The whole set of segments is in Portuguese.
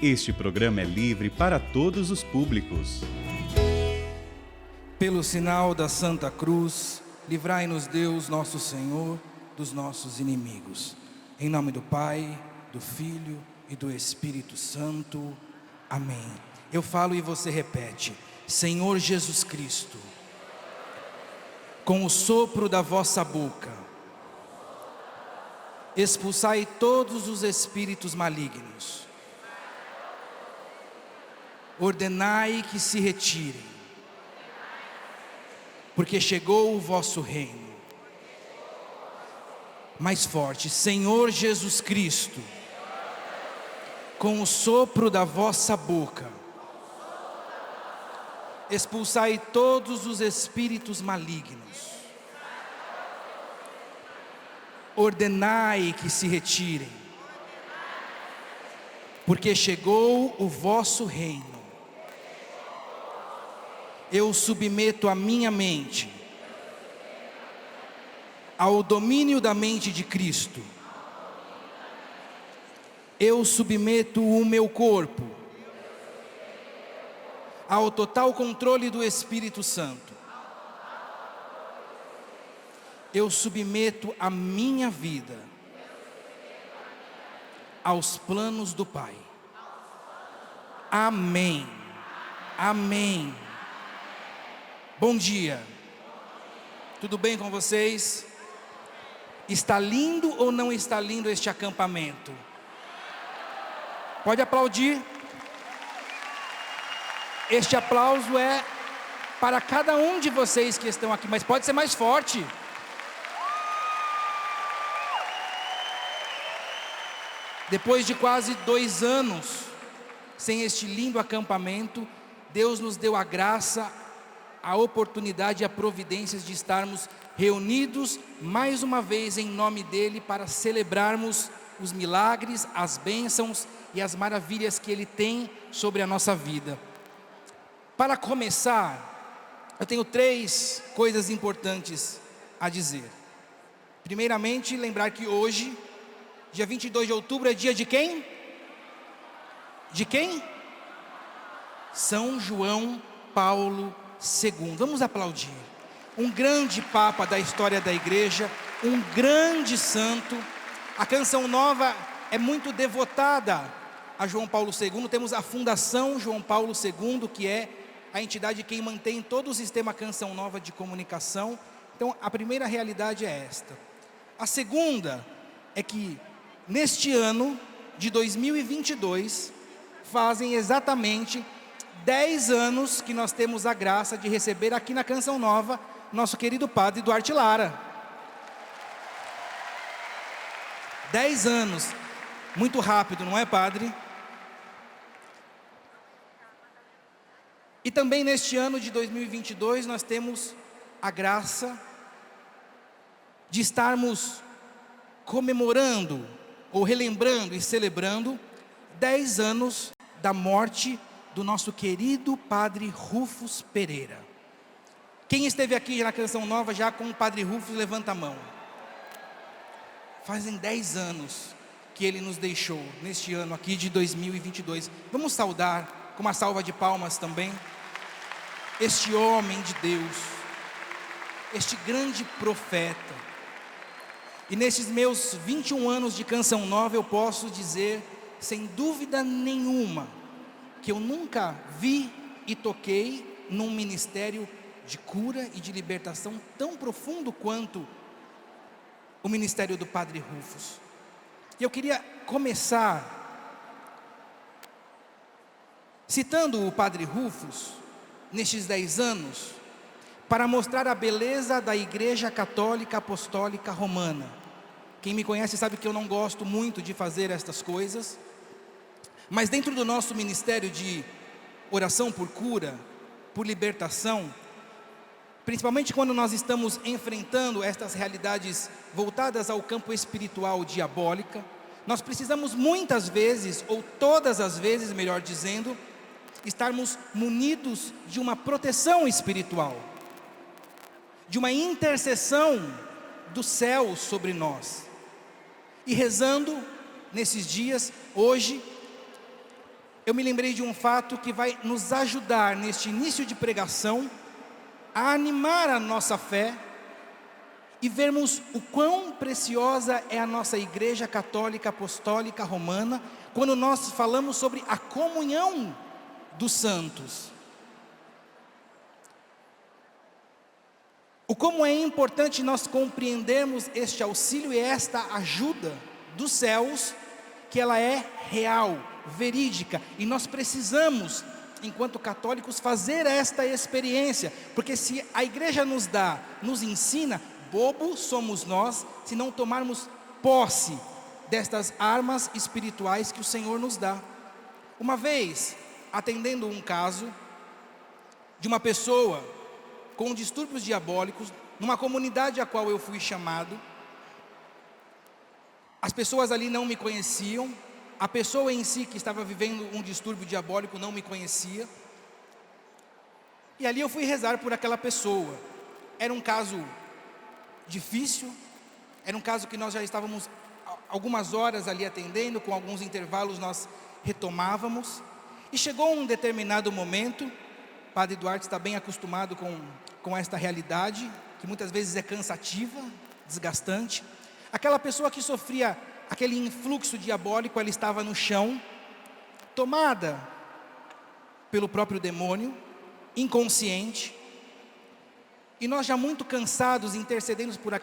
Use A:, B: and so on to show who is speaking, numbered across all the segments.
A: Este programa é livre para todos os públicos.
B: Pelo sinal da Santa Cruz, livrai-nos Deus, nosso Senhor, dos nossos inimigos. Em nome do Pai, do Filho e do Espírito Santo. Amém. Eu falo e você repete: Senhor Jesus Cristo, com o sopro da vossa boca, expulsai todos os espíritos malignos. Ordenai que se retirem, porque chegou o vosso reino. Mais forte: Senhor Jesus Cristo, com o sopro da vossa boca, expulsai todos os espíritos malignos. Ordenai que se retirem, porque chegou o vosso reino. Eu submeto a minha mente ao domínio da mente de Cristo. Eu submeto o meu corpo ao total controle do Espírito Santo. Eu submeto a minha vida aos planos do Pai. Amém. Amém. Bom dia. Tudo bem com vocês? Está lindo ou não está lindo este acampamento? Pode aplaudir. Este aplauso é para cada um de vocês que estão aqui, mas pode ser mais forte. Depois de quase 2 anos sem este lindo acampamento, Deus nos deu a graça, a oportunidade e a providência de estarmos reunidos mais uma vez em nome dEle para celebrarmos os milagres, as bênçãos e as maravilhas que Ele tem sobre a nossa vida. Para começar, eu tenho 3 coisas importantes a dizer. Primeiramente, lembrar que hoje, dia 22 de outubro, é dia de quem? De quem? São João Paulo II. Vamos aplaudir. Um grande papa da história da igreja, um grande santo. A Canção Nova é muito devotada a João Paulo II. Temos a Fundação João Paulo II, que é a entidade quem mantém todo o sistema Canção Nova de comunicação. Então, a primeira realidade é esta. A segunda é que neste ano de 2022 fazem exatamente 10 anos que nós temos a graça de receber aqui na Canção Nova nosso querido padre Duarte Lara. 10 anos, muito rápido, não é, padre? E também neste ano de 2022 nós temos a graça de estarmos comemorando, ou relembrando e celebrando 10 anos da morte do nosso querido padre Rufus Pereira. Quem esteve aqui na Canção Nova já com o padre Rufus, levanta a mão. Fazem 10 anos que ele nos deixou, neste ano aqui de 2022. Vamos saudar com uma salva de palmas também este homem de Deus, este grande profeta. E nesses meus 21 anos de Canção Nova eu posso dizer, sem dúvida nenhuma, que eu nunca vi e toquei num ministério de cura e de libertação tão profundo quanto o ministério do padre Rufus. E eu queria começar citando o padre Rufus nestes 10 anos, para mostrar a beleza da Igreja Católica Apostólica Romana. Quem me conhece sabe que eu não gosto muito de fazer estas coisas, mas dentro do nosso ministério de oração por cura, por libertação, principalmente quando nós estamos enfrentando estas realidades voltadas ao campo espiritual diabólica, nós precisamos muitas vezes, ou todas as vezes, melhor dizendo, estarmos munidos de uma proteção espiritual, de uma intercessão do céu sobre nós. E rezando nesses dias, hoje, eu me lembrei de um fato que vai nos ajudar neste início de pregação a animar a nossa fé e vermos o quão preciosa é a nossa Igreja Católica Apostólica Romana quando nós falamos sobre a comunhão dos santos. O como é importante nós compreendermos este auxílio e esta ajuda dos céus, que ela é real, verídica, e nós precisamos, enquanto católicos, fazer esta experiência, porque se a igreja nos ensina, bobos somos nós, se não tomarmos posse destas armas espirituais que o Senhor nos dá. Uma vez, atendendo um caso de uma pessoa com distúrbios diabólicos, numa comunidade a qual eu fui chamado, as pessoas ali não me conheciam, a pessoa em si que estava vivendo um distúrbio diabólico não me conhecia, e ali eu fui rezar por aquela pessoa. Era um caso difícil, era um caso que nós já estávamos algumas horas ali atendendo, com alguns intervalos nós retomávamos, e chegou um determinado momento. Padre Duarte está bem acostumado com esta realidade, que muitas vezes é cansativa, desgastante. Aquela pessoa que sofria aquele influxo diabólico, ela estava no chão, tomada pelo próprio demônio, inconsciente, e nós já muito cansados, intercedendo por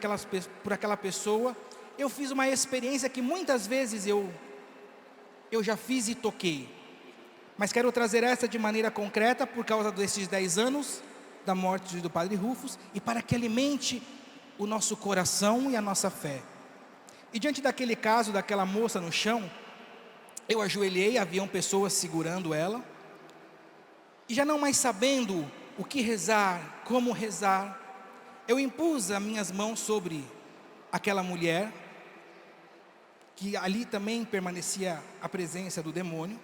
B: aquela pessoa, eu fiz uma experiência que muitas vezes eu já fiz e toquei, mas quero trazer essa de maneira concreta, por causa desses 10 anos da morte do Padre Rufus, e para que alimente o nosso coração e a nossa fé. E diante daquele caso, daquela moça no chão, eu ajoelhei, haviam pessoas segurando ela, e já não mais sabendo o que rezar, como rezar, eu impus as minhas mãos sobre aquela mulher, que ali também permanecia a presença do demônio,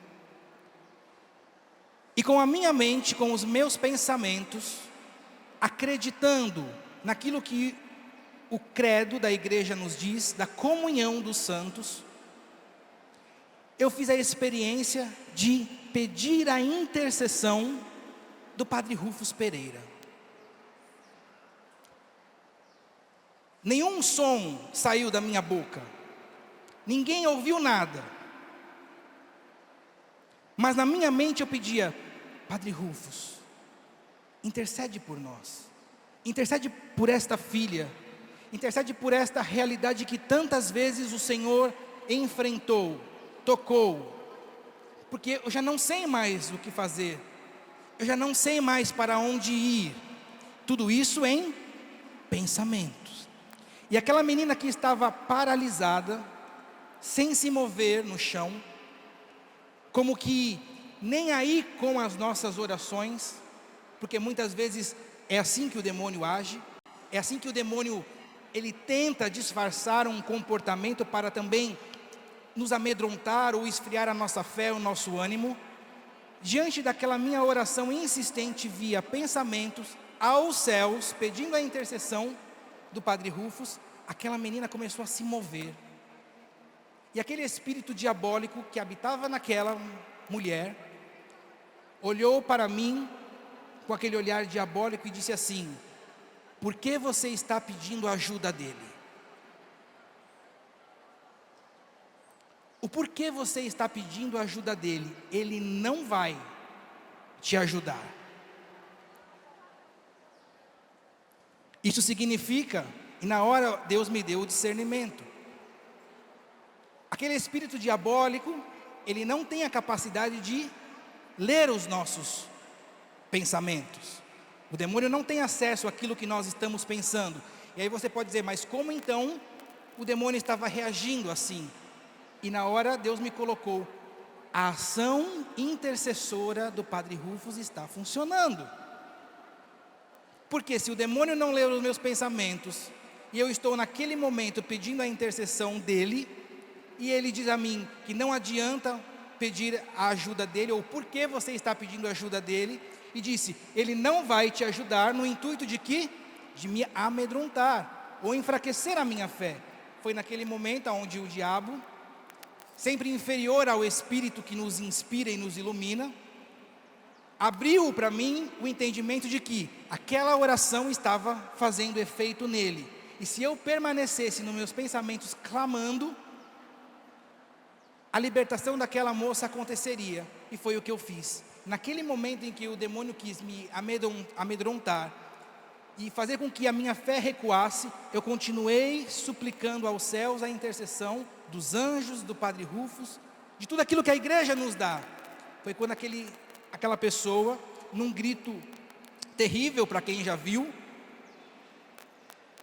B: e com a minha mente, com os meus pensamentos, acreditando naquilo que o credo da igreja nos diz, da comunhão dos santos, eu fiz a experiência de pedir a intercessão do Padre Rufus Pereira. Nenhum som saiu da minha boca, ninguém ouviu nada, mas na minha mente eu pedia: Padre Rufus, intercede por nós, intercede por esta filha, intercede por esta realidade que tantas vezes o Senhor enfrentou, tocou, porque eu já não sei mais o que fazer, eu já não sei mais para onde ir, tudo isso em pensamentos. E aquela menina que estava paralisada, sem se mover no chão, como que nem aí com as nossas orações, porque muitas vezes é assim que o demônio age, é assim que o demônio, ele tenta disfarçar um comportamento para também nos amedrontar ou esfriar a nossa fé, o nosso ânimo. Diante daquela minha oração insistente via pensamentos aos céus, pedindo a intercessão do Padre Rufus, aquela menina começou a se mover, e aquele espírito diabólico que habitava naquela mulher, olhou para mim com aquele olhar diabólico e disse assim: por que você está pedindo a ajuda dele? O porquê você está pedindo a ajuda dele? Ele não vai te ajudar. Isso significa, e na hora Deus me deu o discernimento, aquele espírito diabólico, ele não tem a capacidade de ler os nossos pensamentos. O demônio não tem acesso àquilo que nós estamos pensando. E aí você pode dizer: mas como então o demônio estava reagindo assim? E na hora Deus me colocou: a ação intercessora do Padre Rufus está funcionando. Porque se o demônio não lê os meus pensamentos, e eu estou naquele momento pedindo a intercessão dele, e ele diz a mim que não adianta pedir a ajuda dele, ou por que você está pedindo a ajuda dele, e disse: ele não vai te ajudar, no intuito de que? De me amedrontar, ou enfraquecer a minha fé. Foi naquele momento onde o diabo sempre inferior ao Espírito que nos inspira e nos ilumina, abriu para mim o entendimento de que aquela oração estava fazendo efeito nele. E se eu permanecesse nos meus pensamentos clamando, a libertação daquela moça aconteceria. E foi o que eu fiz. Naquele momento em que o demônio quis me amedrontar e fazer com que a minha fé recuasse, eu continuei suplicando aos céus a intercessão dos anjos, do Padre Rufus, de tudo aquilo que a igreja nos dá. Foi quando aquela pessoa, num grito terrível para quem já viu,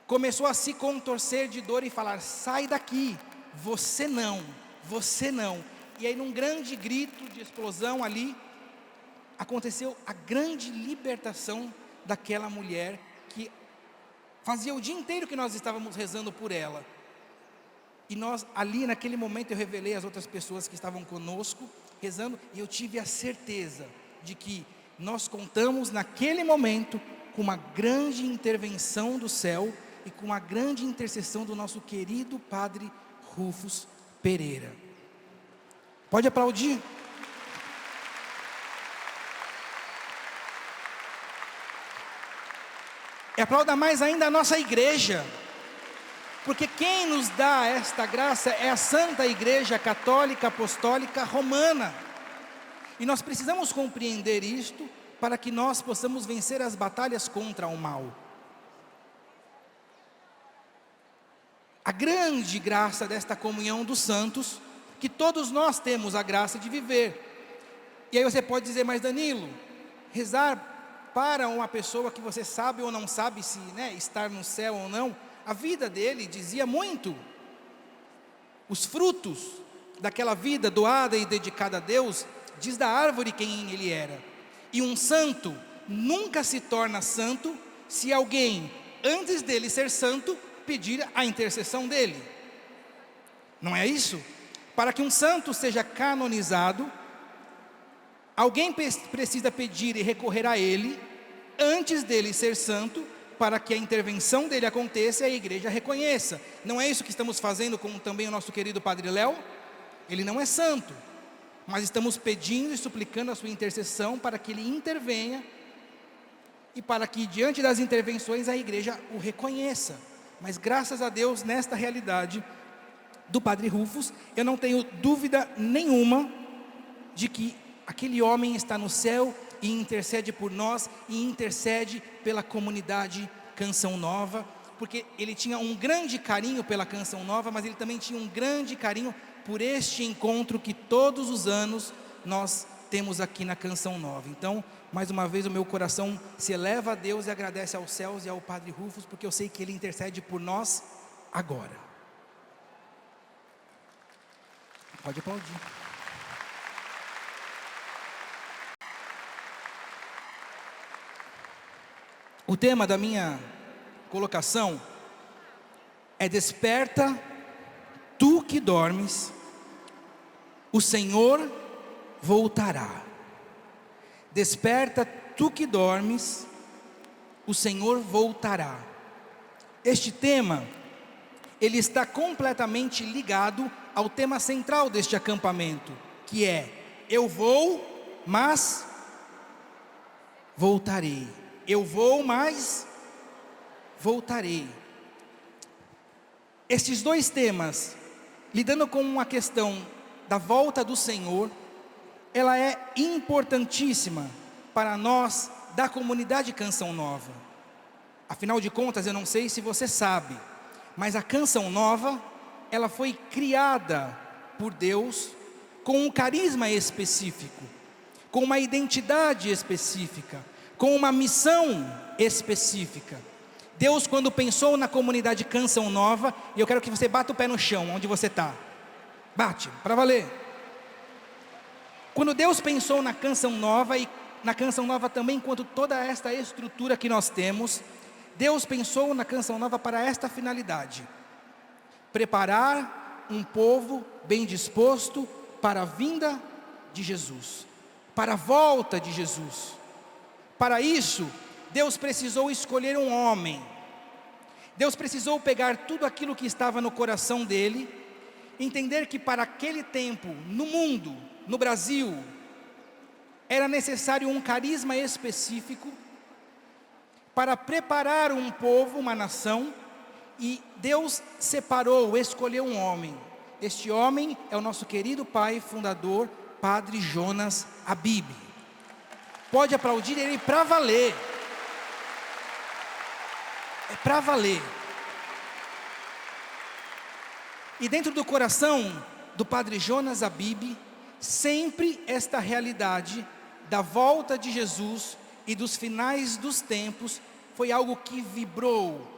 B: começou a se contorcer de dor e falar: sai daqui, você não, você não. E aí, num grande grito de explosão ali, aconteceu a grande libertação daquela mulher, que fazia o dia inteiro que nós estávamos rezando por ela. E nós, ali naquele momento, eu revelei às outras pessoas que estavam conosco, rezando, e eu tive a certeza de que nós contamos naquele momento com uma grande intervenção do céu e com uma grande intercessão do nosso querido Padre Rufus Pereira. Pode aplaudir. E aplauda mais ainda a nossa igreja, porque quem nos dá esta graça é a Santa Igreja Católica Apostólica Romana. E nós precisamos compreender isto para que nós possamos vencer as batalhas contra o mal. A grande graça desta comunhão dos santos, que todos nós temos a graça de viver. E aí você pode dizer: mas Danilo, rezar para uma pessoa que você sabe ou não sabe se estar no céu ou não, a vida dele dizia muito. Os frutos daquela vida doada e dedicada a Deus, diz da árvore quem ele era. E um santo nunca se torna santo se alguém, antes dele ser santo, pedir a intercessão dele. Não é isso? Para que um santo seja canonizado, alguém precisa pedir e recorrer a ele, antes dele ser santo, para que a intervenção dele aconteça e a igreja reconheça. Não é isso que estamos fazendo com também o nosso querido Padre Léo? Ele não é santo, mas estamos pedindo e suplicando a sua intercessão para que ele intervenha e para que diante das intervenções a igreja o reconheça. Mas graças a Deus, nesta realidade do Padre Rufus, eu não tenho dúvida nenhuma de que aquele homem está no céu e intercede por nós e intercede pela comunidade Canção Nova, porque ele tinha um grande carinho pela Canção Nova, mas ele também tinha um grande carinho por este encontro que todos os anos nós temos aqui na Canção Nova. Então, mais uma vez, o meu coração se eleva a Deus e agradece aos céus e ao Padre Rufus, porque eu sei que ele intercede por nós agora. Pode aplaudir. O tema da minha colocação é: desperta, tu que dormes, o Senhor voltará. Desperta, tu que dormes, o Senhor voltará. Este tema, ele está completamente ligado ao tema central deste acampamento, que é: eu vou, mas voltarei. Eu vou, mas voltarei. Estes dois temas, lidando com a questão da volta do Senhor, ela é importantíssima para nós da comunidade Canção Nova. Afinal de contas, eu não sei se você sabe, mas a Canção Nova, ela foi criada por Deus com um carisma específico, com uma identidade específica, com uma missão específica. Deus, quando pensou na comunidade Canção Nova, e eu quero que você bata o pé no chão, onde você está. Bate, para valer. Quando Deus pensou na Canção Nova, e na Canção Nova também, enquanto toda esta estrutura que nós temos, Deus pensou na Canção Nova para esta finalidade: preparar um povo bem disposto para a vinda de Jesus, para a volta de Jesus. Para isso, Deus precisou escolher um homem. Deus precisou pegar tudo aquilo que estava no coração dele entender que para aquele tempo, no mundo, no Brasil, era necessário um carisma específico para preparar um povo, uma nação, e Deus separou, escolheu um homem. Este homem é o nosso querido pai fundador, Padre Jonas Abib. Pode aplaudir ele para valer. É para valer. E dentro do coração do Padre Jonas Abib, sempre esta realidade da volta de Jesus e dos finais dos tempos foi algo que vibrou.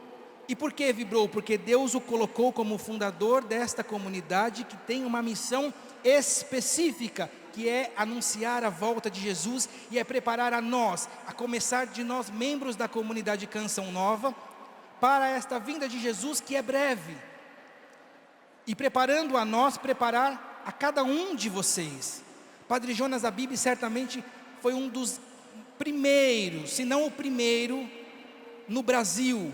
B: E por que vibrou? Porque Deus o colocou como fundador desta comunidade que tem uma missão específica, que é anunciar a volta de Jesus e é preparar a nós, a começar de nós, membros da comunidade Canção Nova, para esta vinda de Jesus que é breve. E preparando a nós, preparar a cada um de vocês. Padre Jonas Abib certamente foi um dos primeiros, se não o primeiro, no Brasil,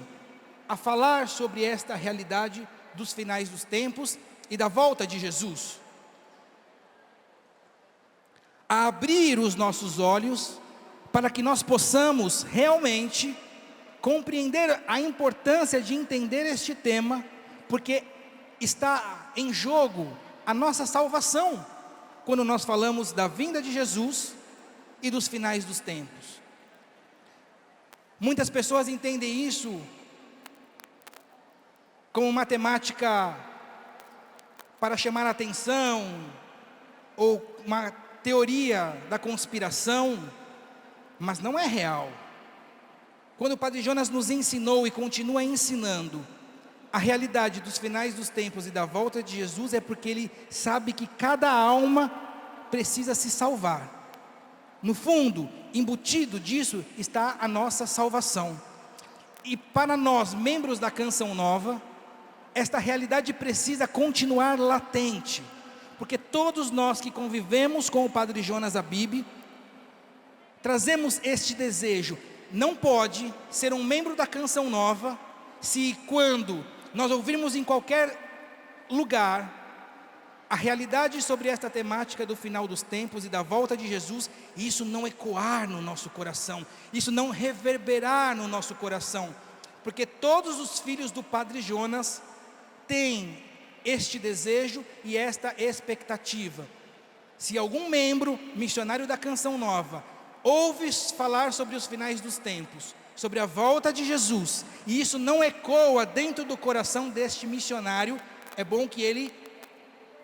B: a falar sobre esta realidade dos finais dos tempos e da volta de Jesus. A abrir os nossos olhos para que nós possamos realmente compreender a importância de entender este tema, porque está em jogo a nossa salvação, quando nós falamos da vinda de Jesus e dos finais dos tempos. Muitas pessoas entendem isso como matemática para chamar a atenção, ou uma teoria da conspiração, mas não é real. Quando o Padre Jonas nos ensinou e continua ensinando a realidade dos finais dos tempos e da volta de Jesus, é porque ele sabe que cada alma precisa se salvar. No fundo, embutido disso está a nossa salvação. E para nós, membros da Canção Nova, esta realidade precisa continuar latente, porque todos nós que convivemos com o Padre Jonas Abib, trazemos este desejo. Não pode ser um membro da Canção Nova, se quando nós ouvirmos em qualquer lugar a realidade sobre esta temática do final dos tempos e da volta de Jesus, isso não ecoar no nosso coração, isso não reverberar no nosso coração, porque todos os filhos do Padre Jonas têm este desejo e esta expectativa. Se algum membro missionário da Canção Nova ouve falar sobre os finais dos tempos, sobre a volta de Jesus, e isso não ecoa dentro do coração deste missionário, é bom que ele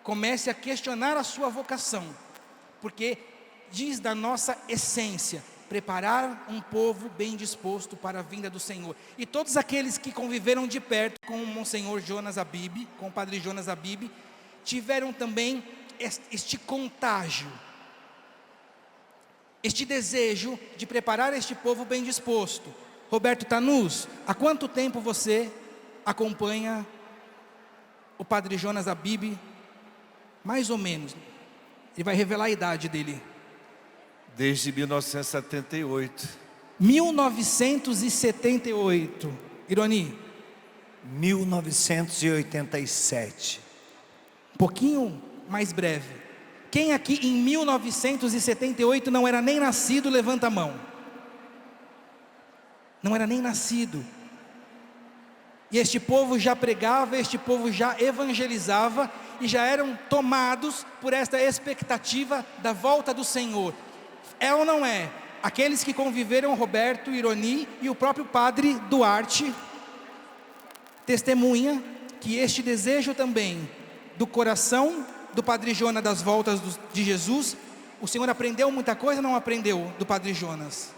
B: comece a questionar a sua vocação, porque diz da nossa essência, preparar um povo bem disposto para a vinda do Senhor. E todos aqueles que conviveram de perto com o Monsenhor Jonas Abib, com o Padre Jonas Abib, tiveram também este contágio, este desejo de preparar este povo bem disposto. Roberto Tanus, há quanto tempo você acompanha o Padre Jonas Abib? Mais ou menos. Ele vai revelar a idade dele.
C: Desde 1978.
B: 1978. Ironi?
D: 1987.
B: Um pouquinho mais breve. Quem aqui em 1978 não era nem nascido, levanta a mão. Não era nem nascido. E este povo já pregava, este povo já evangelizava, e já eram tomados por esta expectativa da volta do Senhor. É ou não é? Aqueles que conviveram, Roberto, Ironi e o próprio Padre Duarte, testemunha que este desejo também do coração do Padre Jonas das voltas de Jesus, o Senhor aprendeu muita coisa ou não aprendeu do Padre Jonas?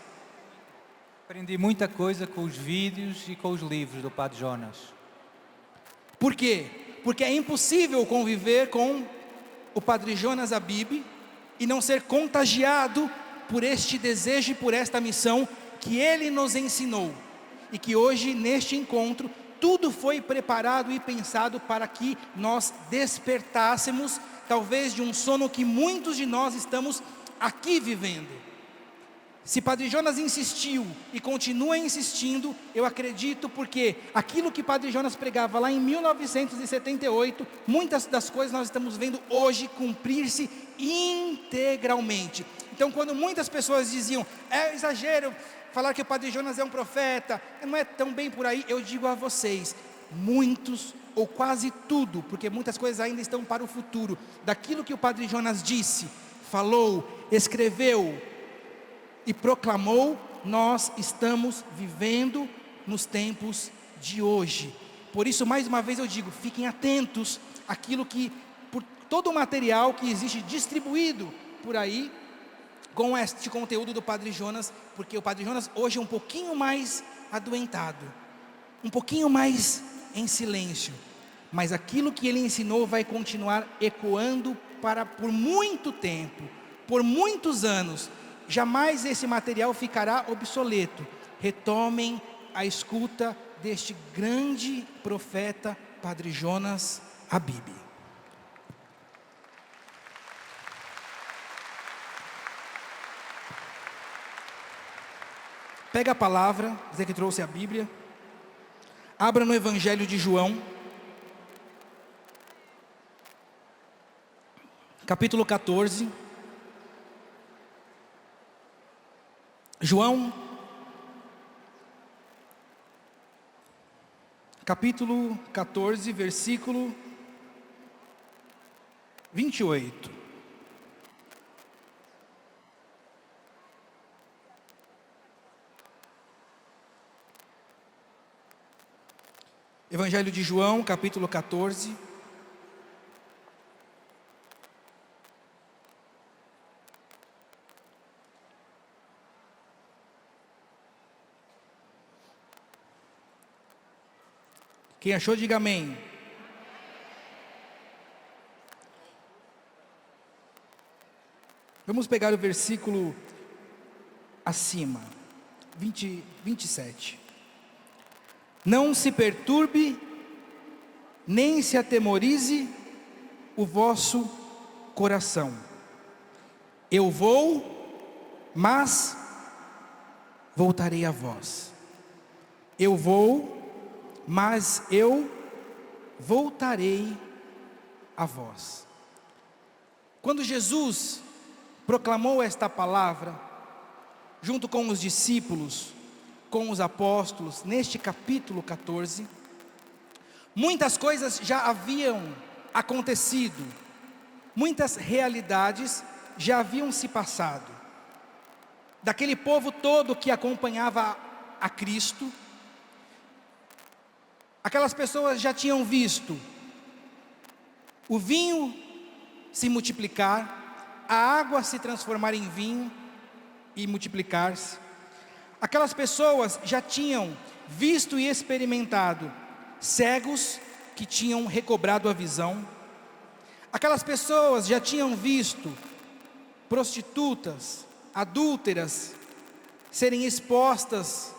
E: Aprendi muita coisa com os vídeos e com os livros do Padre Jonas.
B: Por quê? Porque é impossível conviver com o Padre Jonas Abib e não ser contagiado por este desejo e por esta missão que ele nos ensinou. E que hoje, neste encontro, tudo foi preparado e pensado para que nós despertássemos, talvez de um sono que muitos de nós estamos aqui vivendo. Se Padre Jonas insistiu e continua insistindo, eu acredito porque aquilo que Padre Jonas pregava lá em 1978, muitas das coisas nós estamos vendo hoje cumprir-se integralmente. Então, quando muitas pessoas diziam, é exagero falar que o Padre Jonas é um profeta, não é tão bem por aí, eu digo a vocês, muitos ou quase tudo, porque muitas coisas ainda estão para o futuro, daquilo que o Padre Jonas disse, falou, escreveu e proclamou, nós estamos vivendo nos tempos de hoje. Por isso, mais uma vez eu digo, fiquem atentos àquilo que, por todo o material que existe distribuído por aí, com este conteúdo do Padre Jonas, porque o Padre Jonas hoje é um pouquinho mais adoentado, um pouquinho mais em silêncio, mas aquilo que ele ensinou vai continuar ecoando por muito tempo, por muitos anos. Jamais esse material ficará obsoleto. Retomem a escuta deste grande profeta, Padre Jonas Habib. Pega a palavra, você que trouxe a Bíblia, abra no Evangelho de João, capítulo 14. João, capítulo 14, versículo 28. Evangelho de João, capítulo 14. Quem achou, diga amém. Vamos pegar o versículo acima, 27. Não se perturbe, nem se atemorize o vosso coração. Eu vou, mas voltarei a vós. Eu vou, mas eu voltarei a vós. Quando Jesus proclamou esta palavra, junto com os discípulos, com os apóstolos, neste capítulo 14, muitas coisas já haviam acontecido, muitas realidades já haviam se passado. Daquele povo todo que acompanhava a Cristo, aquelas pessoas já tinham visto o vinho se multiplicar, a água se transformar em vinho e multiplicar-se. Aquelas pessoas já tinham visto e experimentado cegos que tinham recobrado a visão. Aquelas pessoas já tinham visto prostitutas, adúlteras, serem expostas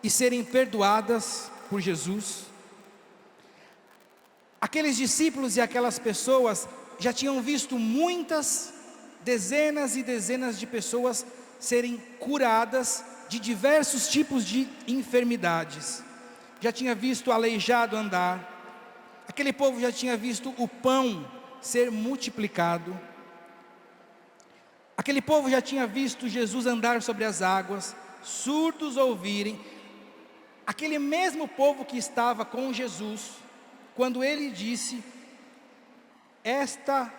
B: e serem perdoadas por Jesus. Aqueles discípulos e aquelas pessoas já tinham visto muitas, dezenas e dezenas de pessoas serem curadas de diversos tipos de enfermidades. Já tinha visto o aleijado andar. Aquele povo já tinha visto o pão ser multiplicado. Aquele povo já tinha visto Jesus andar sobre as águas, surdos ouvirem. Aquele mesmo povo que estava com Jesus, quando ele disse esta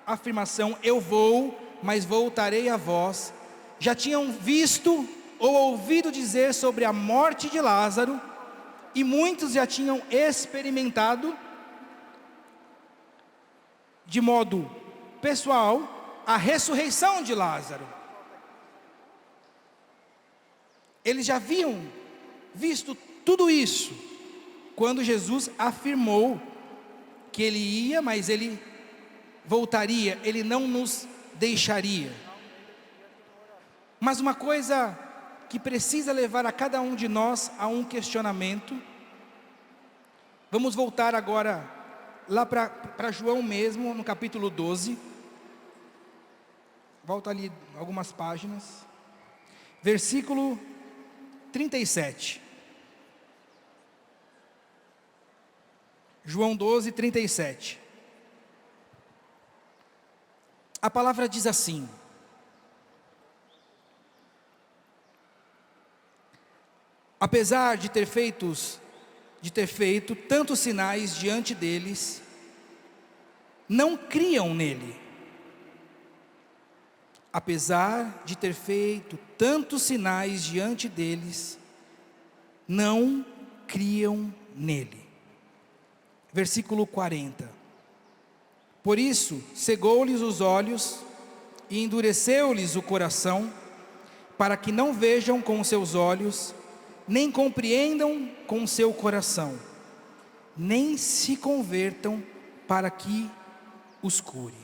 B: afirmação, eu vou, mas voltarei a vós, já tinham visto ou ouvido dizer sobre a morte de Lázaro, e muitos já tinham experimentado de modo pessoal a ressurreição de Lázaro. Eles já haviam visto tudo isso quando Jesus afirmou que ele ia, mas ele voltaria, ele não nos deixaria. Mas uma coisa que precisa levar a cada um de nós a um questionamento. Vamos voltar agora lá para João mesmo, no capítulo 12. Volta ali algumas páginas. versículo 37. João 12, 37. A palavra diz assim: apesar de ter feito tantos sinais diante deles, não criam nele. Apesar de ter feito tantos sinais diante deles, não criam nele. Versículo 40. Por isso, cegou-lhes os olhos e endureceu-lhes o coração, para que não vejam com seus olhos, nem compreendam com seu coração, nem se convertam, para que os cure.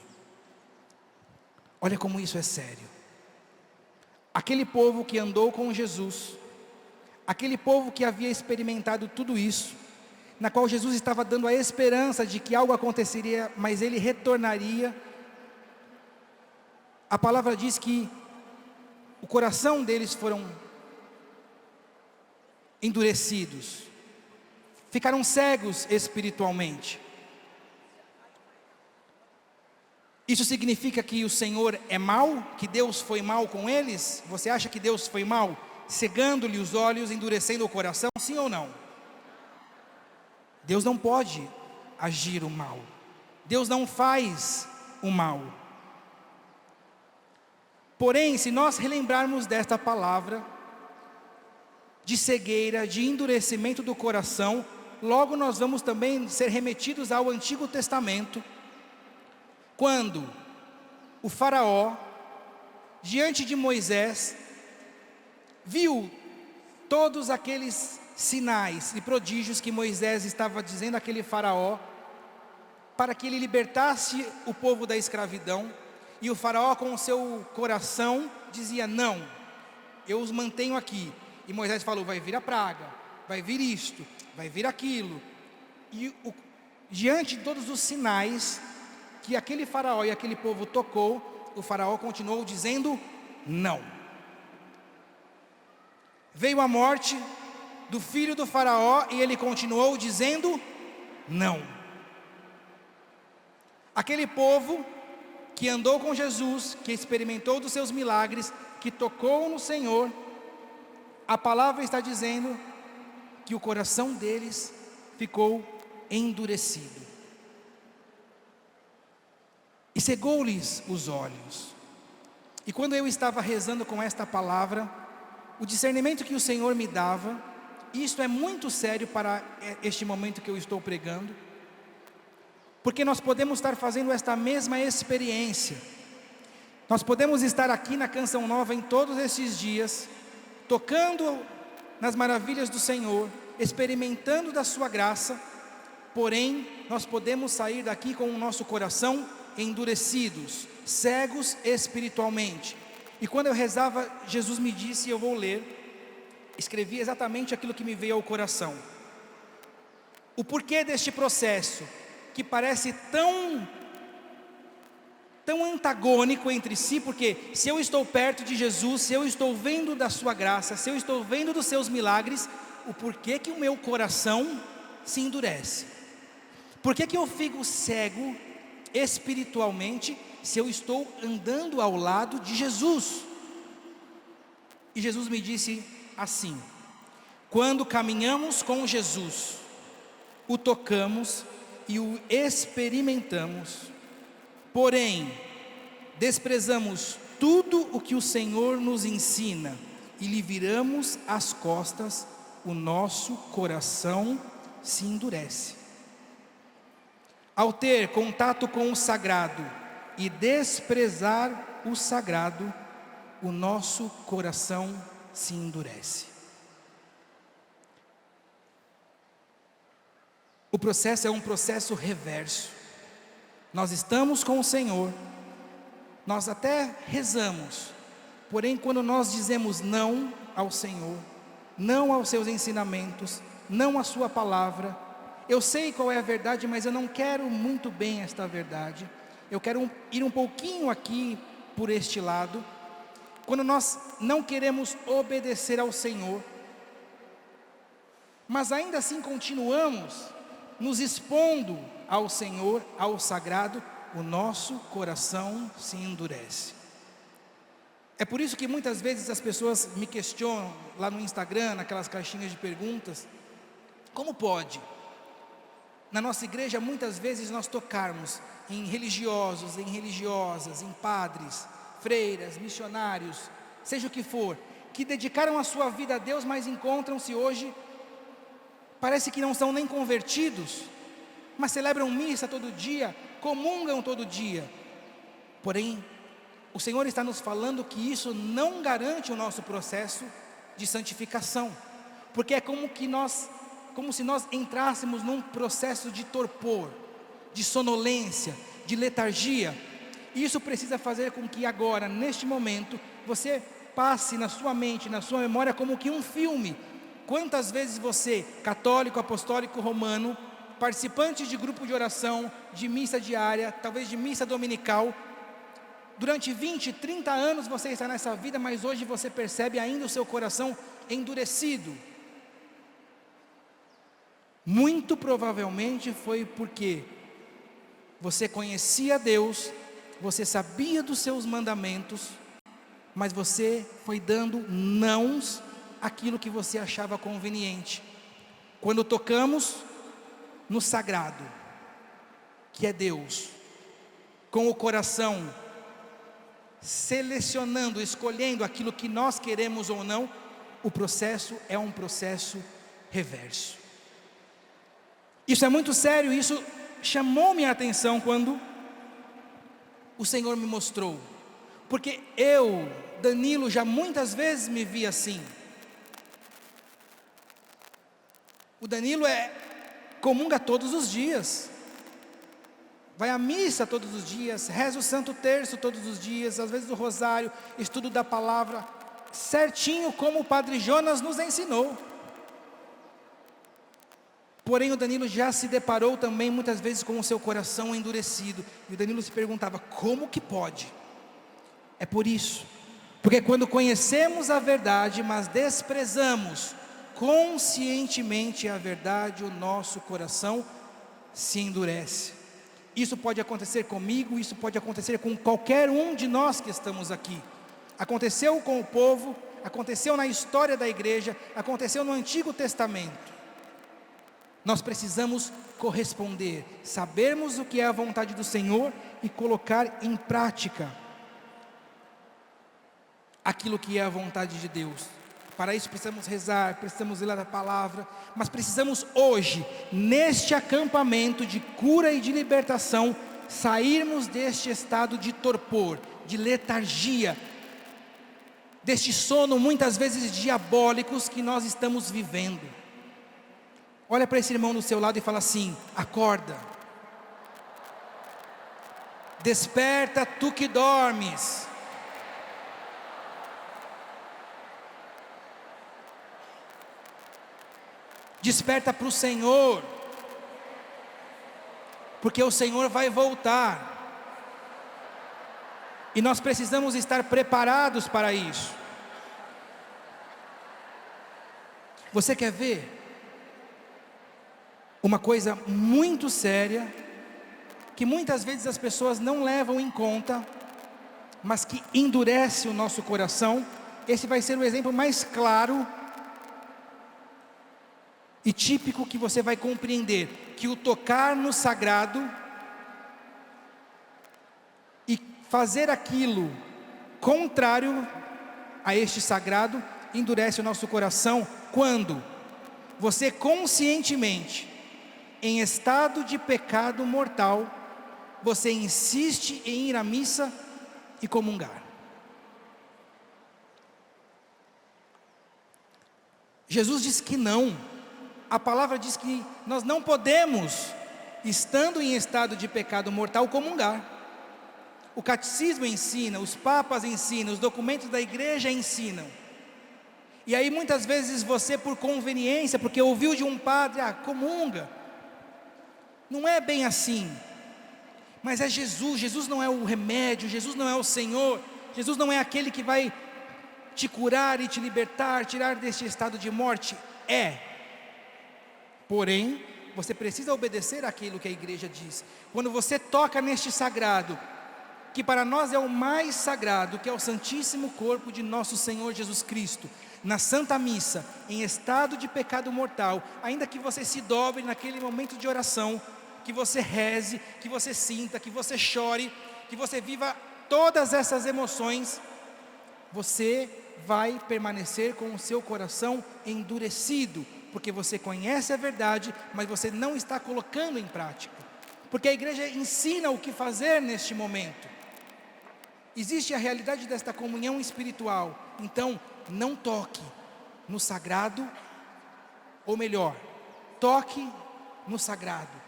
B: Olha como isso é sério. Aquele povo que andou com Jesus, aquele povo que havia experimentado tudo isso, na qual Jesus estava dando a esperança de que algo aconteceria, mas ele retornaria. A palavra diz que o coração deles foram endurecidos, ficaram cegos espiritualmente. Isso significa que o Senhor é mau? Que Deus foi mau com eles? Você acha que Deus foi mau, cegando-lhe os olhos, endurecendo o coração? Sim ou não? Deus não pode agir o mal. Deus não faz o mal. Porém, se nós relembrarmos desta palavra de cegueira, de endurecimento do coração, logo nós vamos também ser remetidos ao Antigo Testamento, quando o faraó, diante de Moisés, viu todos aqueles sinais e prodígios que Moisés estava dizendo àquele faraó, para que ele libertasse o povo da escravidão, e o faraó com o seu coração dizia: não, eu os mantenho aqui. E Moisés falou: vai vir a praga, vai vir isto, vai vir aquilo. E diante de todos os sinais que aquele faraó e aquele povo tocou, o faraó continuou dizendo não. Veio a morte do filho do faraó e ele continuou dizendo não. Aquele povo que andou com Jesus, que experimentou dos seus milagres, que tocou no Senhor, a palavra está dizendo que o coração deles ficou endurecido. E cegou-lhes os olhos. E quando eu estava rezando com esta palavra, o discernimento que o Senhor me dava, e isto é muito sério para este momento que eu estou pregando, porque nós podemos estar fazendo esta mesma experiência. Nós podemos estar aqui na Canção Nova em todos esses dias, tocando nas maravilhas do Senhor, experimentando da sua graça, porém nós podemos sair daqui com o nosso coração endurecidos, cegos espiritualmente. E quando eu rezava, Jesus me disse, eu vou ler, escrevi exatamente aquilo que me veio ao coração. O porquê deste processo, que parece tão antagônico entre si, porque se eu estou perto de Jesus, se eu estou vendo da sua graça, se eu estou vendo dos seus milagres, o porquê que o meu coração se endurece? Por que eu fico cego espiritualmente se eu estou andando ao lado de Jesus? E Jesus me disse assim: quando caminhamos com Jesus, o tocamos e o experimentamos, porém desprezamos tudo o que o Senhor nos ensina e lhe viramos as costas, o nosso coração se endurece. Ao ter contato com o sagrado e desprezar o sagrado, o nosso coração se endurece. O processo é um processo reverso. Nós estamos com o Senhor, nós até rezamos, porém quando nós dizemos não ao Senhor, não aos seus ensinamentos, não à sua palavra, eu sei qual é a verdade, mas eu não quero muito bem esta verdade, eu quero ir um pouquinho aqui por este lado. quando nós não queremos obedecer ao Senhor, mas ainda assim continuamos nos expondo ao Senhor, ao sagrado, o nosso coração se endurece. É por isso que muitas vezes as pessoas me questionam lá no Instagram, naquelas caixinhas de perguntas: como pode, na nossa igreja, muitas vezes nós tocarmos em religiosos, em religiosas, em padres, freiras, missionários, seja o que for, que dedicaram a sua vida a Deus, mas encontram-se hoje, parece que não são nem convertidos, mas celebram missa todo dia, comungam todo dia. Porém, o Senhor está nos falando que isso não garante o nosso processo de santificação, porque é como se nós entrássemos num processo de torpor, de sonolência, de letargia. E isso precisa fazer com que agora, neste momento, você passe na sua mente, na sua memória, como que um filme. Quantas vezes você, católico, apostólico, romano, participante de grupo de oração, de missa diária, talvez de missa dominical, durante 20, 30 anos você está nessa vida, mas hoje você percebe ainda o seu coração endurecido. Muito provavelmente foi porque você conhecia Deus, você sabia dos seus mandamentos, mas você foi dando nãos àquilo que você achava conveniente. Quando tocamos no sagrado, que é Deus, com o coração selecionando, escolhendo aquilo que nós queremos ou não, o processo é um processo reverso. Isso é muito sério, isso chamou minha atenção quando o Senhor me mostrou, porque eu, Danilo, já muitas vezes me vi assim. O Danilo comunga todos os dias, vai à missa todos os dias, reza o Santo Terço todos os dias, às vezes o rosário, estudo da palavra, certinho como o Padre Jonas nos ensinou. Porém o Danilo já se deparou também muitas vezes com o seu coração endurecido, e o Danilo se perguntava: como que pode? É por isso, porque quando conhecemos a verdade, mas desprezamos conscientemente a verdade, o nosso coração se endurece. Isso pode acontecer comigo, isso pode acontecer com qualquer um de nós que estamos aqui. Aconteceu com o povo, aconteceu na história da igreja, aconteceu no Antigo Testamento. Nós precisamos corresponder, sabermos o que é a vontade do Senhor e colocar em prática aquilo que é a vontade de Deus. Para isso precisamos rezar, precisamos ler a palavra, mas precisamos hoje, neste acampamento de cura e de libertação, sairmos deste estado de torpor, de letargia, deste sono muitas vezes diabólicos que nós estamos vivendo. Olha para esse irmão do seu lado e fala assim: acorda, desperta tu que dormes. Desperta para o Senhor, porque o Senhor vai voltar, e nós precisamos estar preparados para isso. Você quer ver uma coisa muito séria, que muitas vezes as pessoas não levam em conta, mas que endurece o nosso coração? Esse vai ser o exemplo mais claro e típico que você vai compreender que o tocar no sagrado e fazer aquilo contrário a este sagrado endurece o nosso coração quando você conscientemente, em estado de pecado mortal, você insiste em ir à missa e comungar. Jesus diz que não. A palavra diz que nós não podemos, estando em estado de pecado mortal, comungar. O catecismo ensina, os papas ensinam, os documentos da igreja ensinam. E aí muitas vezes você, por conveniência, porque ouviu de um padre, comunga. Não é bem assim. Mas é Jesus. Jesus não é o remédio, Jesus não é o Senhor, Jesus não é aquele que vai te curar e te libertar, tirar deste estado de morte? Porém, você precisa obedecer àquilo que a igreja diz. Quando você toca neste sagrado, que para nós é o mais sagrado, que é o Santíssimo Corpo de nosso Senhor Jesus Cristo, na Santa Missa, em estado de pecado mortal, ainda que você se dobre naquele momento de oração, que você reze, que você sinta, que você chore, que você viva todas essas emoções, você vai permanecer com o seu coração endurecido, porque você conhece a verdade, mas você não está colocando em prática, porque a igreja ensina o que fazer neste momento. Existe a realidade desta comunhão espiritual, então não toque no sagrado, ou melhor, toque no sagrado.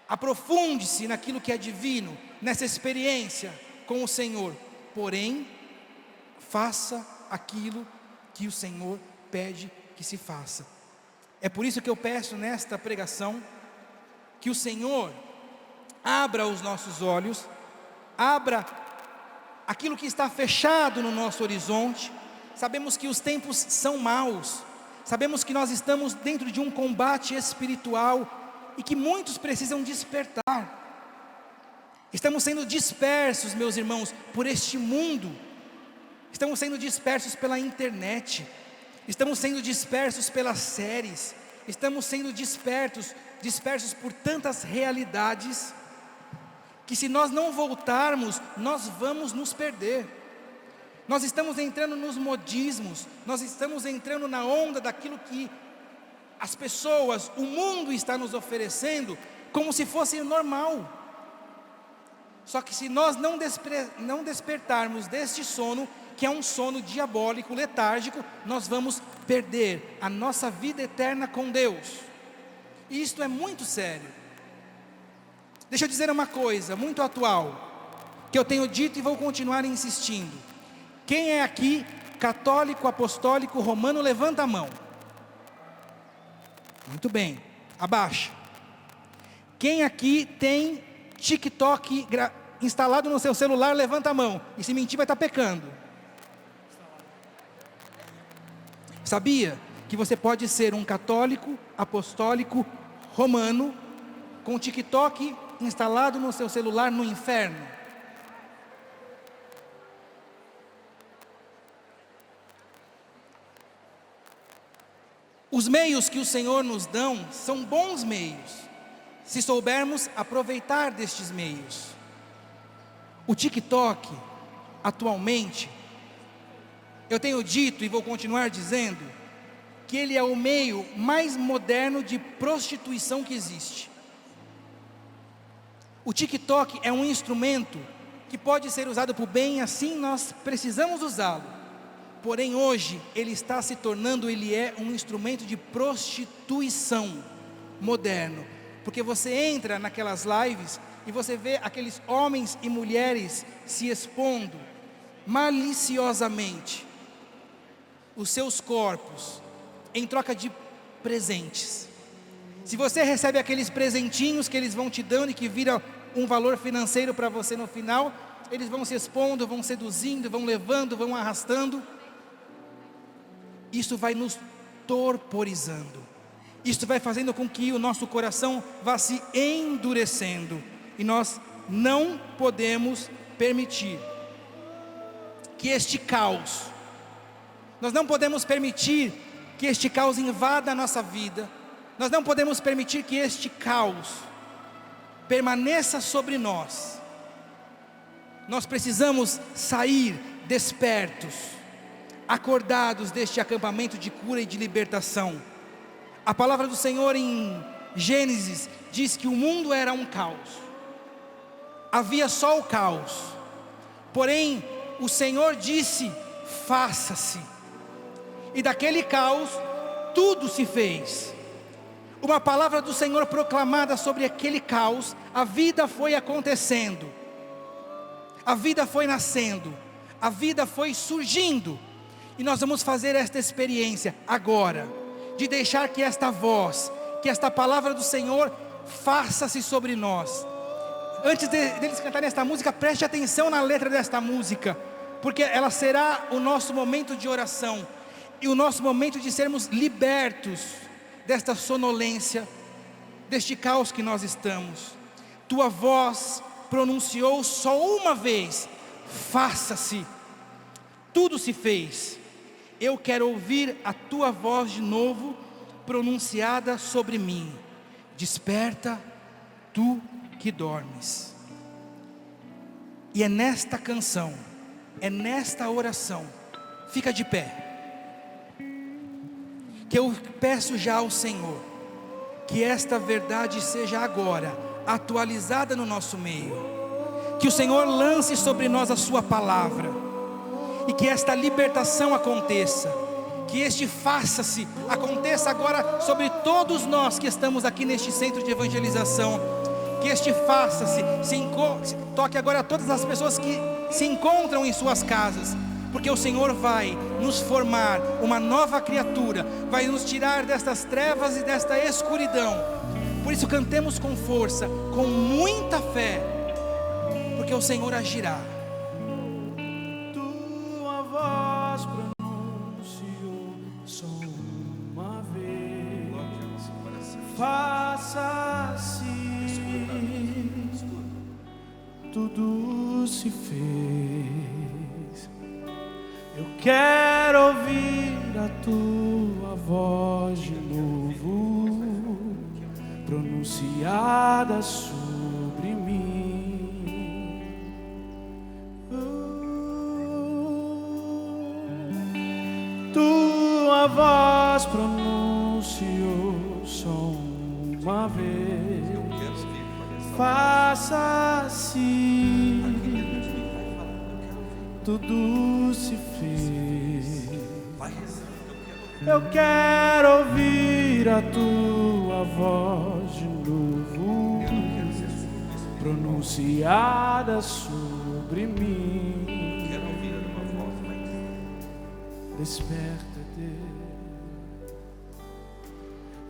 B: Aprofunde-se naquilo que é divino, nessa experiência com o Senhor, porém, faça aquilo que o Senhor pede que se faça. É por isso que eu peço nesta pregação, que o Senhor abra os nossos olhos, abra aquilo que está fechado no nosso horizonte. Sabemos que os tempos são maus, sabemos que nós estamos dentro de um combate espiritual, e que muitos precisam despertar. Estamos sendo dispersos, meus irmãos, por este mundo, estamos sendo dispersos pela internet, estamos sendo dispersos pelas séries, estamos sendo dispersos por tantas realidades, que se nós não voltarmos, nós vamos nos perder. Nós estamos entrando nos modismos, nós estamos entrando na onda daquilo que as pessoas, o mundo está nos oferecendo, como se fosse normal. Só que se nós não despertarmos deste sono, que é um sono diabólico, letárgico, nós vamos perder a nossa vida eterna com Deus. E isto é muito sério. Deixa eu dizer uma coisa muito atual, que eu tenho dito e vou continuar insistindo. Quem é aqui católico, apostólico, romano, levanta a mão. Muito bem, abaixa. Quem aqui tem TikTok instalado no seu celular, levanta a mão. E se mentir vai estar pecando. Sabia que você pode ser um católico, apostólico, romano, com TikTok instalado no seu celular no inferno? Os meios que o Senhor nos dá são bons meios, se soubermos aproveitar destes meios. O TikTok, atualmente, eu tenho dito e vou continuar dizendo, que ele é o meio mais moderno de prostituição que existe. O TikTok é um instrumento que pode ser usado para o bem, assim nós precisamos usá-lo. Porém hoje ele está se tornando, ele é um instrumento de prostituição moderno, porque você entra naquelas lives e você vê aqueles homens e mulheres se expondo maliciosamente os seus corpos em troca de presentes. Se você recebe aqueles presentinhos que eles vão te dando e que viram um valor financeiro para você no final, eles vão se expondo, vão seduzindo, vão levando, vão arrastando. Isso vai nos torporizando, isso vai fazendo com que o nosso coração vá se endurecendo, e nós não podemos permitir que este caos, nós não podemos permitir que este caos invada a nossa vida, nós não podemos permitir que este caos permaneça sobre nós. Nós precisamos sair despertos, acordados deste acampamento de cura e de libertação. A palavra do Senhor em Gênesis diz que o mundo era um caos, havia só o caos, porém o Senhor disse: faça-se, e daquele caos tudo se fez. Uma palavra do Senhor proclamada sobre aquele caos, a vida foi acontecendo, a vida foi nascendo, a vida foi surgindo. E nós vamos fazer esta experiência agora, de deixar que esta voz, que esta palavra do Senhor faça-se sobre nós. Antes deles cantarem esta música, preste atenção na letra desta música, porque ela será o nosso momento de oração e o nosso momento de sermos libertos desta sonolência, deste caos que nós estamos. Tua voz pronunciou só uma vez: faça-se. Tudo se fez. Eu quero ouvir a tua voz de novo, pronunciada sobre mim. Desperta, tu que dormes. E é nesta canção, é nesta oração, fica de pé, que eu peço já ao Senhor, que esta verdade seja agora atualizada no nosso meio, que o Senhor lance sobre nós a sua palavra, e que esta libertação aconteça, que este faça-se aconteça agora sobre todos nós que estamos aqui neste centro de evangelização, que este faça-se toque agora a todas as pessoas que se encontram em suas casas, porque o Senhor vai nos formar uma nova criatura, vai nos tirar destas trevas e desta escuridão. Por isso cantemos com força, com muita fé, porque o Senhor agirá.
F: Tua voz pronunciou só uma vez, faça-se, tudo se fez. Eu quero ouvir a tua voz de novo, pronunciada sobre mim. Tua voz pronunciou só uma vez, faça-se, tudo se fez. Eu quero ouvir a tua voz de novo, pronunciada sobre mim. Desperta, Deus,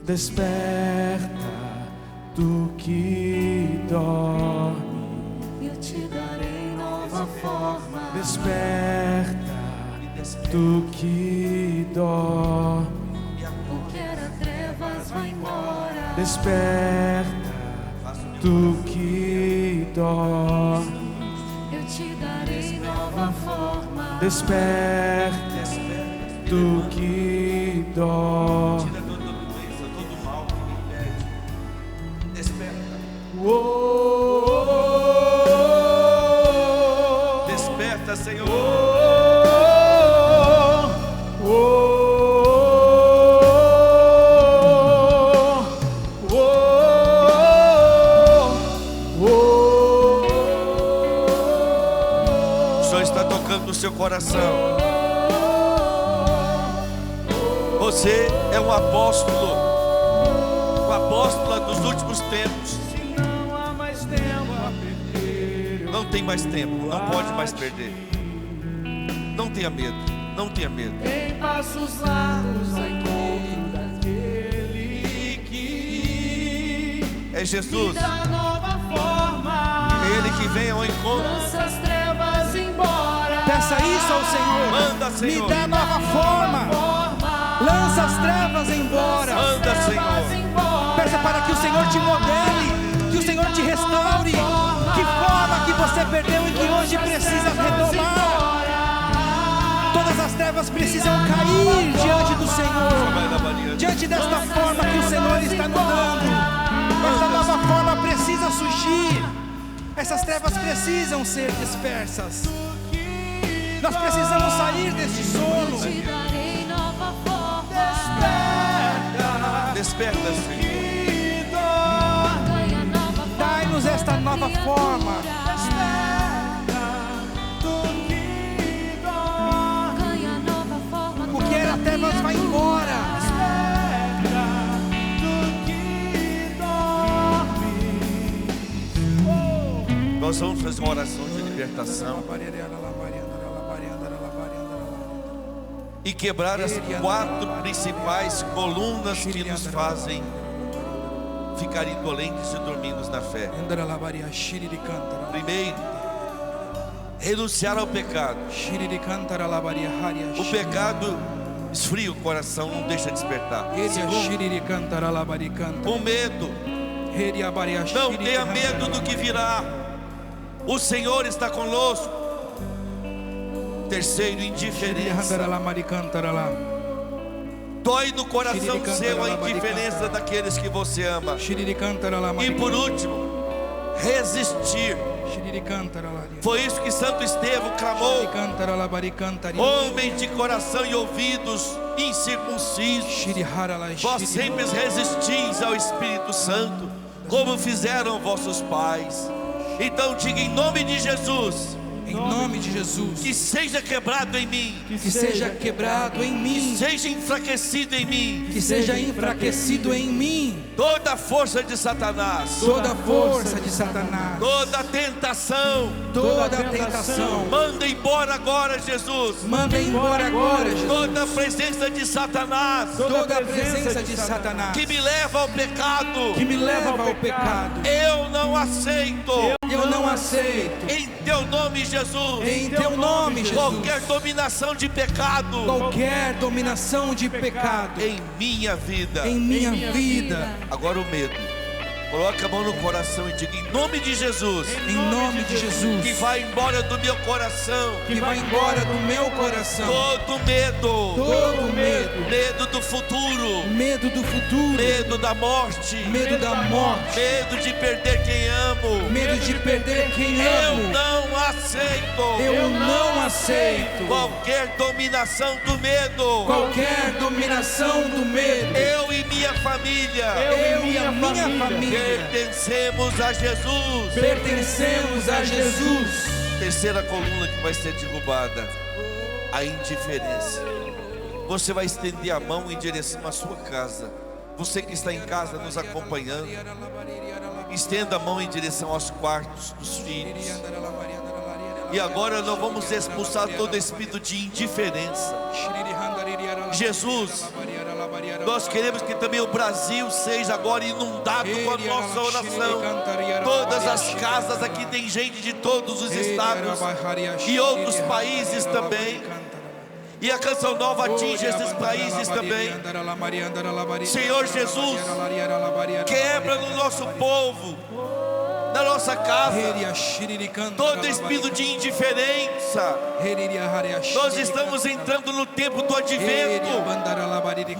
F: desperta, tu que dorme,
G: eu te darei nova forma.
F: desperta, tu que dorme,
G: O que era trevas vai embora.
F: desperta, tu que dorme,
G: Eu te darei nova forma.
F: desperta, tu que dorme.
C: Tira toda doença, todo mal que me impede. Desperta. Desperta, Senhor. O Senhor está tocando no seu coração. Você é um apóstolo, uma apóstola dos últimos tempos.
F: Não há mais tempo a perder.
C: Não tem mais tempo, não pode mais perder. Não tenha medo, não tenha medo.
F: Em passos largos ao encontro daquele que
C: É Jesus,
F: dá nova forma.
C: Ele que vem ao encontro.
F: Lança as trevas embora.
B: Peça isso ao Senhor.
C: Manda, Senhor.
B: Me dá nova forma. Lança as trevas embora.
C: Manda, Senhor.
B: Peça para que o Senhor te modele, que o Senhor te restaure. Que forma que você perdeu e que hoje precisa retomar. Todas as trevas precisam cair diante do Senhor, diante desta forma que o Senhor está nos dando. Esta nova forma precisa surgir. Essas trevas precisam ser dispersas. Nós precisamos sair deste sono.
G: Te darei nova forma.
C: Desperta, Senhor.
G: Ganha nova forma.
B: Dai-nos esta nova forma.
G: Ganha nova forma.
B: O que era trevas vai embora.
C: Nós vamos fazer uma oração de libertação e quebrar as 4 principais colunas que nos fazem ficar indolentes e dormimos na fé. Primeiro, renunciar ao pecado.
B: Shiriri cantara la baria haria.
C: O pecado esfria o coração, não deixa despertar.
B: Heria
C: Segundo,
B: shiriri cantara la bari canta.
C: com medo.
B: Heria baria
C: Não
B: shiriri
C: tenha
B: cantara
C: medo
B: la
C: do que
B: bari.
C: virá. O Senhor está conosco. Terceiro,
B: Shiriri
C: indiferença.
B: cantara la mari cantara la.
C: Dói no coração seu a indiferença daqueles que você ama.
B: Shiriri cantara la mari.
C: E por último, resistir.
B: Shiriri cantara la.
C: Foi isso que Santo Estevão clamou.
B: Shiriri cantara la bari cantari.
C: Homens de coração e ouvidos incircuncisos,
B: Shiriri hara la.
C: vós sempre resistis ao Espírito Santo, como fizeram vossos pais. Então diga em nome de Jesus,
B: Em nome de Jesus.
C: que seja quebrado em mim,
B: Que seja quebrado em mim.
C: seja enfraquecido em mim,
B: Que seja enfraquecido em mim
C: toda a força de Satanás,
B: toda a força de Satanás,
C: toda a tentação.
B: toda a tentação.
C: Manda embora agora, Jesus,
B: Manda embora agora, Jesus,
C: toda a presença de Satanás
B: toda a presença de Satanás
C: que me leva ao pecado.
B: que me leva ao pecado.
C: Eu não aceito.
B: Eu não aceito.
C: Em teu nome, Jesus,
B: Em teu nome, Jesus,
C: qualquer dominação de pecado
B: qualquer dominação de pecado
C: em minha vida.
B: em minha vida.
C: Agora o medo. Coloque a mão no coração e diga em nome de Jesus,
B: Em nome de
C: que
B: Jesus,
C: vai embora do meu coração
B: que vai embora do meu coração
C: todo medo,
B: todo medo,
C: medo do futuro,
B: medo do futuro,
C: medo da morte,
B: medo da morte,
C: medo de perder quem amo.
B: medo de perder quem
C: Eu
B: amo.
C: não aceito
B: Eu não aceito
C: qualquer dominação do medo.
B: qualquer dominação do medo.
C: Eu e minha família
B: Eu e a minha família
C: pertencemos a Jesus.
B: pertencemos a Jesus.
C: Terceira coluna que vai ser derrubada, a indiferença. Você vai estender a mão em direção à sua casa. Você que está em casa nos acompanhando, estenda a mão em direção aos quartos dos filhos. E agora nós vamos expulsar todo espírito de indiferença. Jesus, nós queremos que também o Brasil seja agora inundado com a nossa oração. Todas as casas aqui tem gente de todos os estados e outros países também. E a canção nova atinge esses países também. Senhor Jesus, quebra no nosso povo, na nossa casa, todo espírito de indiferença. Nós estamos entrando no tempo do advento.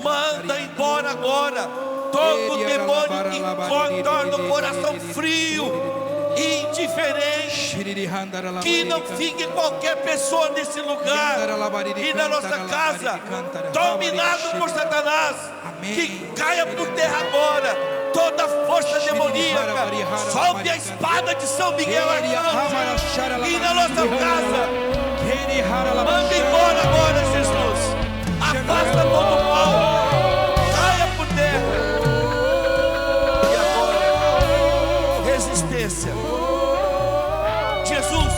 C: Manda embora agora todo demônio que torna o coração frio, indiferente. Que não fique qualquer pessoa nesse lugar e na nossa casa dominado por Satanás. Que caia por terra agora toda força demoníaca. Sobe a espada de São Miguel Arcanjo e na nossa casa. Manda embora agora, Jesus. Afasta todo o mal. Caia por terra. E agora, resistência. Jesus,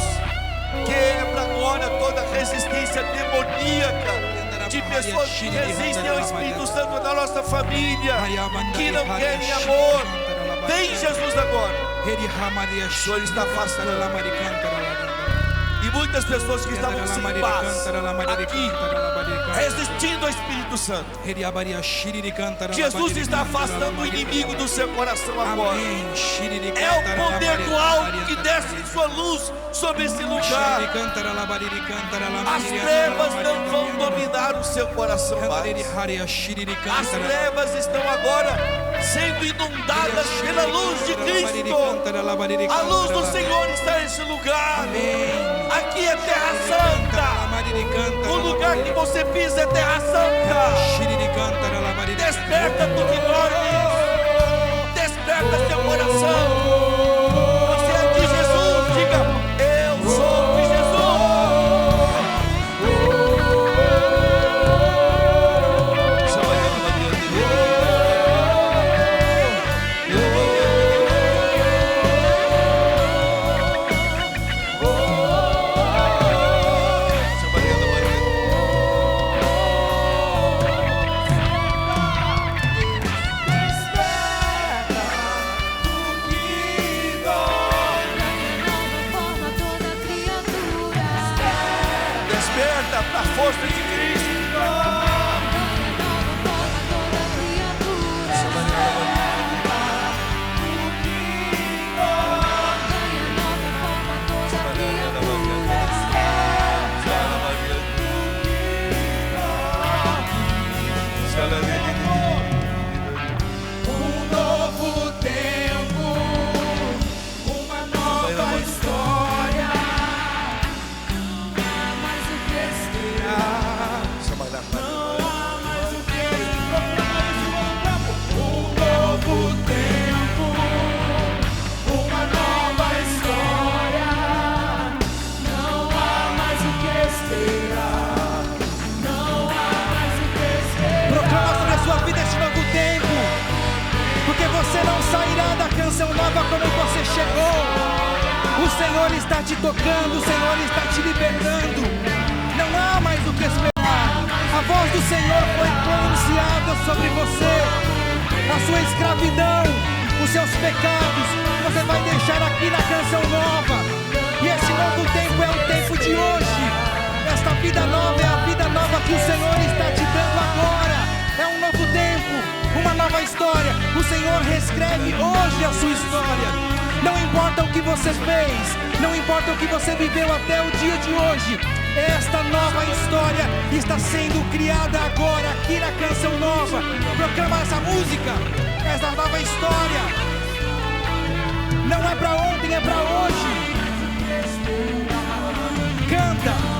C: quebra agora toda resistência demoníaca de pessoas que resistem ao Espírito Santo na nossa família, que não querem amor. Vem, Jesus, agora. O Senhor está afastando. E muitas pessoas que estavam sem paz aqui, resistindo ao Espírito Santo. Jesus está afastando o inimigo do seu coração agora. É o poder do alto que desce em sua luz sobre esse lugar. As trevas não vão dominar o seu coração mais. As trevas estão agora sendo inundadas pela luz de Cristo. A luz do Senhor está nesse lugar. Aqui é terra santa. O lugar que você pisa é terra santa. Desperta tu que dormes. Desperta teu coração. Você é de Jesus. Diga, eu sou de Jesus.
F: Desperta tu que
C: força de Cristo.
B: Você não sairá da canção nova como você chegou. O Senhor está te tocando, o Senhor está te libertando. Não há mais o que esperar. A voz do Senhor foi pronunciada sobre você. A sua escravidão, os seus pecados, você vai deixar aqui na canção nova. E esse novo tempo é o tempo de hoje. Esta vida nova é a vida nova que o Senhor está te dando agora. É um novo tempo, uma nova história. O Senhor reescreve hoje a sua história. Não importa o que você fez, não importa o que você viveu até o dia de hoje. Esta nova história está sendo criada agora, aqui na canção nova. Proclama essa música, essa nova história. Não é para ontem, é para hoje. Canta.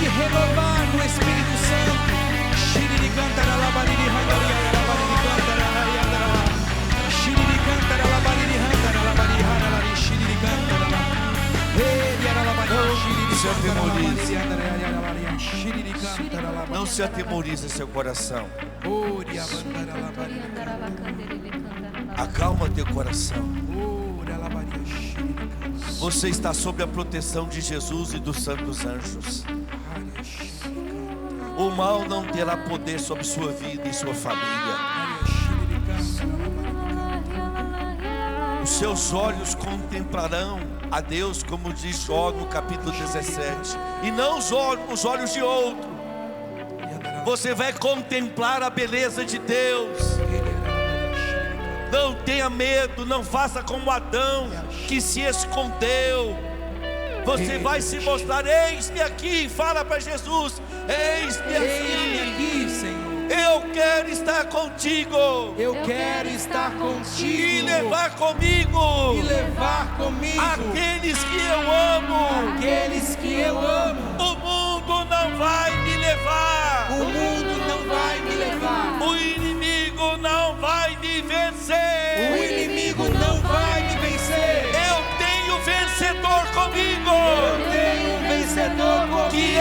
B: Renovar no Espírito Santo.
C: Não se atemorize seu coração. Acalma teu coração. Você está sob a proteção de Jesus e dos santos anjos. O mal não terá poder sobre sua vida e sua família. Os seus olhos contemplarão a Deus, como diz Jó no capítulo 17, e não os olhos de outro. Você vai contemplar a beleza de Deus. Não tenha medo, não faça como Adão, que se escondeu. Você vai se mostrar: eis-me aqui. Fala para Jesus: eis-me aqui, Senhor. Eu quero estar contigo.
B: Eu quero estar contigo.
C: E levar comigo.
B: E levar comigo
C: aqueles que eu amo.
B: Aqueles que eu amo.
C: O mundo não vai me levar.
B: O mundo não vai me levar.
C: O inimigo não vai me vencer.
B: O inimigo não vai me vencer.
C: Eu tenho vencedor comigo.
B: Eu tenho um vencedor comigo.
C: Que